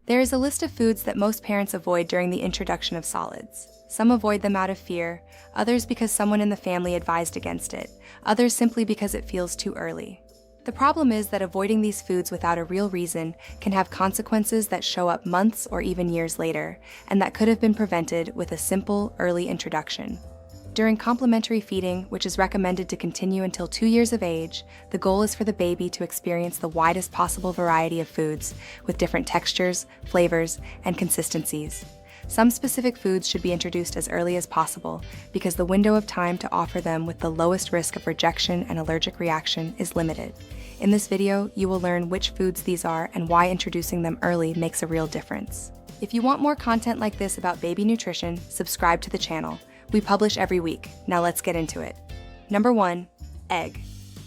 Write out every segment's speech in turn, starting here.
There is a list of foods that most parents avoid during the introduction of solids. Some avoid them out of fear, others because someone in the family advised against it, others simply because it feels too early. The problem is that avoiding these foods without a real reason can have consequences that show up months or even years later, and that could have been prevented with a simple, early introduction. During complementary feeding, which is recommended to continue until 2 years of age, the goal is for the baby to experience the widest possible variety of foods with different textures, flavors, and consistencies. Some specific foods should be introduced as early as possible because the window of time to offer them with the lowest risk of rejection and allergic reaction is limited. In this video, you will learn which foods these are and why introducing them early makes a real difference. If you want more content like this about baby nutrition, subscribe to the channel. We publish every week. Now let's get into it. Number 1, egg.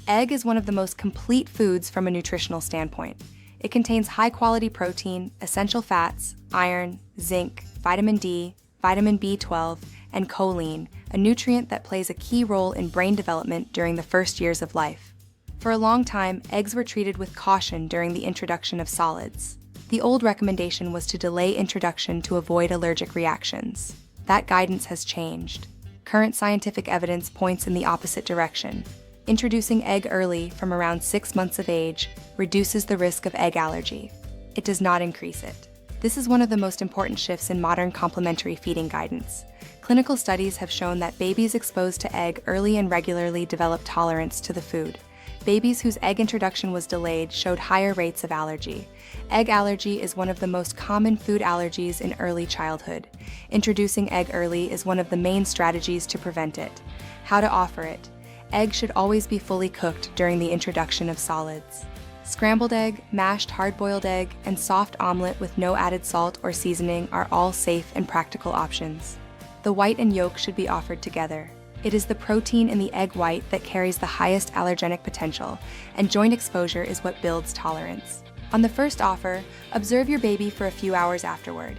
Egg is one of the most complete foods from a nutritional standpoint. It contains high-quality protein, essential fats, iron, zinc, vitamin D, vitamin B12, and choline, a nutrient that plays a key role in brain development during the first years of life. For a long time, eggs were treated with caution during the introduction of solids. The old recommendation was to delay introduction to avoid allergic reactions. That guidance has changed. Current scientific evidence points in the opposite direction. Introducing egg early, from around 6 months of age, reduces the risk of egg allergy. It does not increase it. This is one of the most important shifts in modern complementary feeding guidance. Clinical studies have shown that babies exposed to egg early and regularly develop tolerance to the food. Babies whose egg introduction was delayed showed higher rates of allergy. Egg allergy is one of the most common food allergies in early childhood. Introducing egg early is one of the main strategies to prevent it. How to offer it. Egg should always be fully cooked during the introduction of solids. Scrambled egg, mashed hard-boiled egg, and soft omelet with no added salt or seasoning are all safe and practical options. The white and yolk should be offered together. It is the protein in the egg white that carries the highest allergenic potential, and joint exposure is what builds tolerance. On the first offer, observe your baby for a few hours afterward.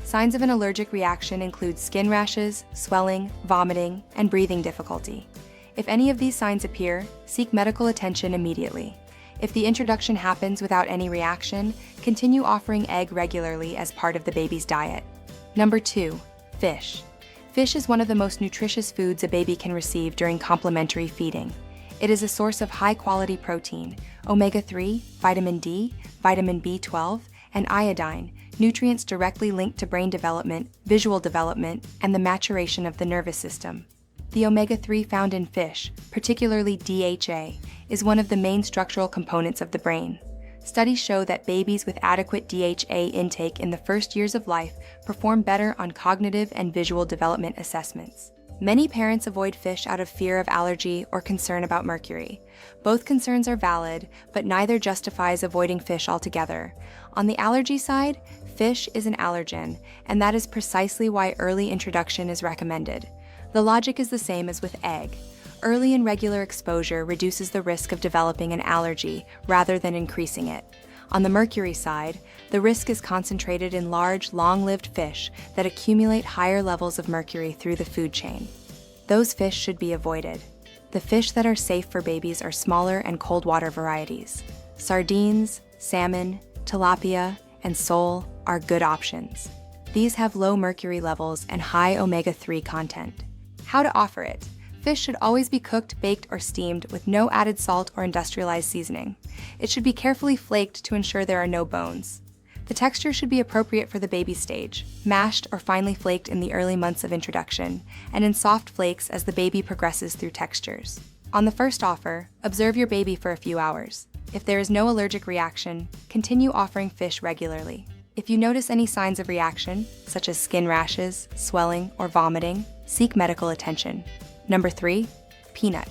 Signs of an allergic reaction include skin rashes, swelling, vomiting, and breathing difficulty. If any of these signs appear, seek medical attention immediately. If the introduction happens without any reaction, continue offering egg regularly as part of the baby's diet. Number 2, fish. Fish is one of the most nutritious foods a baby can receive during complementary feeding. It is a source of high-quality protein, omega-3, vitamin D, vitamin B12, and iodine, nutrients directly linked to brain development, visual development, and the maturation of the nervous system. The omega-3 found in fish, particularly DHA, is one of the main structural components of the brain. Studies show that babies with adequate DHA intake in the first years of life perform better on cognitive and visual development assessments. Many parents avoid fish out of fear of allergy or concern about mercury. Both concerns are valid, but neither justifies avoiding fish altogether. On the allergy side, fish is an allergen, and that is precisely why early introduction is recommended. The logic is the same as with egg. Early and regular exposure reduces the risk of developing an allergy rather than increasing it. On the mercury side, the risk is concentrated in large, long-lived fish that accumulate higher levels of mercury through the food chain. Those fish should be avoided. The fish that are safe for babies are smaller and cold water varieties. Sardines, salmon, tilapia, and sole are good options. These have low mercury levels and high omega-3 content. How to offer it. Fish should always be cooked, baked, or steamed with no added salt or industrialized seasoning. It should be carefully flaked to ensure there are no bones. The texture should be appropriate for the baby stage, mashed or finely flaked in the early months of introduction, and in soft flakes as the baby progresses through textures. On the first offer, observe your baby for a few hours. If there is no allergic reaction, continue offering fish regularly. If you notice any signs of reaction, such as skin rashes, swelling, or vomiting, seek medical attention. Number 3, peanut.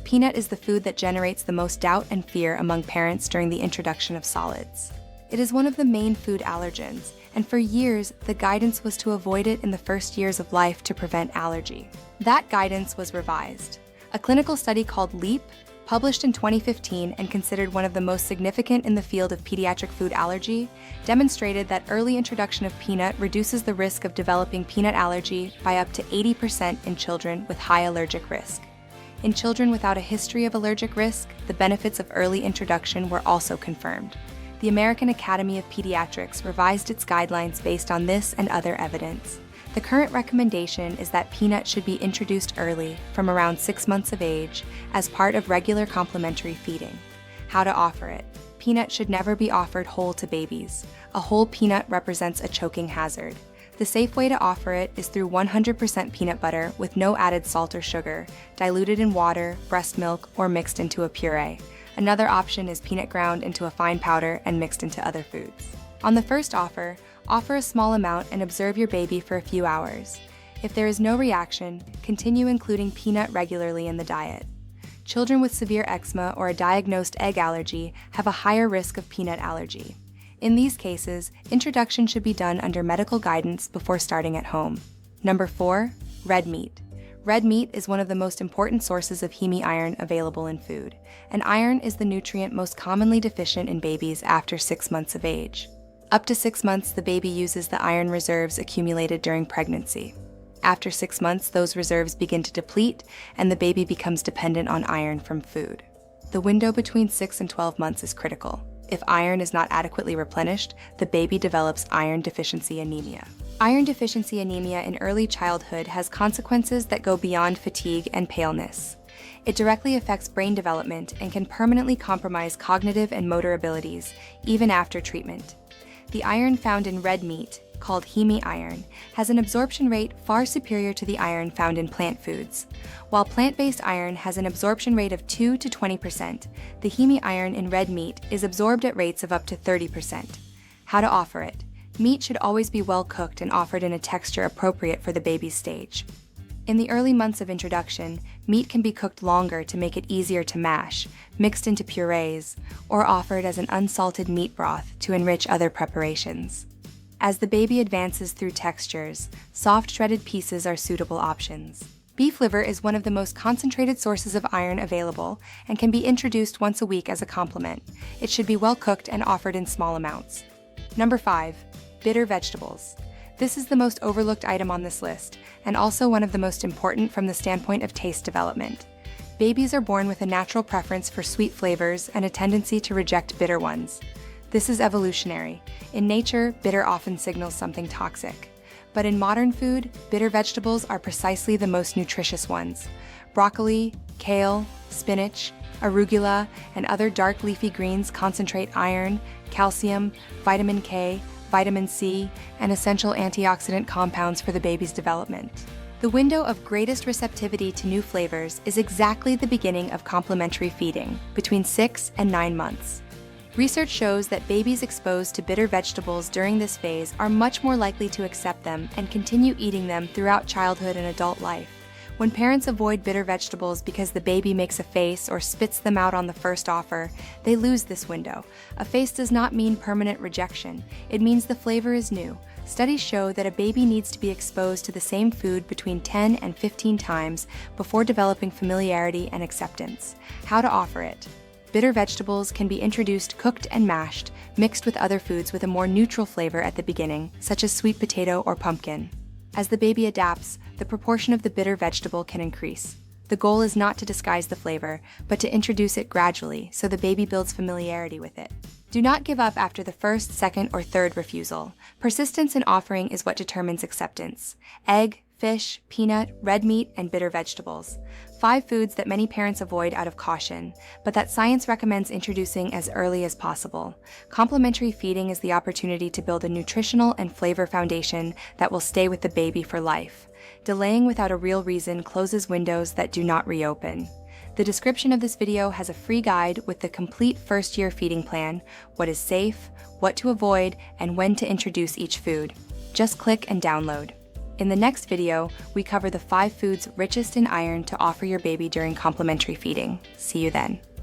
Peanut is the food that generates the most doubt and fear among parents during the introduction of solids. It is one of the main food allergens, and for years, the guidance was to avoid it in the first years of life to prevent allergy. That guidance was revised. A clinical study called LEAP, published in 2015 and considered one of the most significant in the field of pediatric food allergy, demonstrated that early introduction of peanut reduces the risk of developing peanut allergy by up to 80% in children with high allergic risk. In children without a history of allergic risk, the benefits of early introduction were also confirmed. The American Academy of Pediatrics revised its guidelines based on this and other evidence. The current recommendation is that peanut should be introduced early, from around 6 months of age, as part of regular complementary feeding. How to offer it. Peanut should never be offered whole to babies. A whole peanut represents a choking hazard. The safe way to offer it is through 100% peanut butter with no added salt or sugar, diluted in water, breast milk, or mixed into a puree. Another option is peanut ground into a fine powder and mixed into other foods. On the first offer a small amount and observe your baby for a few hours. If there is no reaction, continue including peanut regularly in the diet. Children with severe eczema or a diagnosed egg allergy have a higher risk of peanut allergy. In these cases, introduction should be done under medical guidance before starting at home. Number 4, red meat. Red meat is one of the most important sources of heme iron available in food, and iron is the nutrient most commonly deficient in babies after 6 months of age. Up to 6 months, the baby uses the iron reserves accumulated during pregnancy. After 6 months, those reserves begin to deplete, and the baby becomes dependent on iron from food. The window between 6 and 12 months is critical. If iron is not adequately replenished, the baby develops iron deficiency anemia. Iron deficiency anemia in early childhood has consequences that go beyond fatigue and paleness. It directly affects brain development and can permanently compromise cognitive and motor abilities, even after treatment. The iron found in red meat, called heme iron, has an absorption rate far superior to the iron found in plant foods. While plant-based iron has an absorption rate of 2 to 20%, the heme iron in red meat is absorbed at rates of up to 30%. How to offer it. Meat should always be well cooked and offered in a texture appropriate for the baby's stage. In the early months of introduction, meat can be cooked longer to make it easier to mash, mixed into purees, or offered as an unsalted meat broth to enrich other preparations. As the baby advances through textures, soft shredded pieces are suitable options. Beef liver is one of the most concentrated sources of iron available and can be introduced once a week as a complement. It should be well cooked and offered in small amounts. Number 5, bitter vegetables. This is the most overlooked item on this list, and also one of the most important from the standpoint of taste development. Babies are born with a natural preference for sweet flavors and a tendency to reject bitter ones. This is evolutionary. In nature, bitter often signals something toxic. But in modern food, bitter vegetables are precisely the most nutritious ones. Broccoli, kale, spinach, arugula, and other dark leafy greens concentrate iron, calcium, vitamin K, vitamin C, and essential antioxidant compounds for the baby's development. The window of greatest receptivity to new flavors is exactly the beginning of complementary feeding, between 6 and 9 months. Research shows that babies exposed to bitter vegetables during this phase are much more likely to accept them and continue eating them throughout childhood and adult life. When parents avoid bitter vegetables because the baby makes a face or spits them out on the first offer, they lose this window. A face does not mean permanent rejection. It means the flavor is new. Studies show that a baby needs to be exposed to the same food between 10 and 15 times before developing familiarity and acceptance. How to offer it. Bitter vegetables can be introduced cooked and mashed, mixed with other foods with a more neutral flavor at the beginning, such as sweet potato or pumpkin. As the baby adapts, the proportion of the bitter vegetable can increase. The goal is not to disguise the flavor, but to introduce it gradually so the baby builds familiarity with it. Do not give up after the first, second, or third refusal. Persistence in offering is what determines acceptance. Egg, fish, peanut, red meat, and bitter vegetables. 5 foods that many parents avoid out of caution, but that science recommends introducing as early as possible. Complementary feeding is the opportunity to build a nutritional and flavor foundation that will stay with the baby for life. Delaying without a real reason closes windows that do not reopen. The description of this video has a free guide with the complete first-year feeding plan, what is safe, what to avoid, and when to introduce each food. Just click and download. In the next video, we cover the 5 foods richest in iron to offer your baby during complementary feeding. See you then.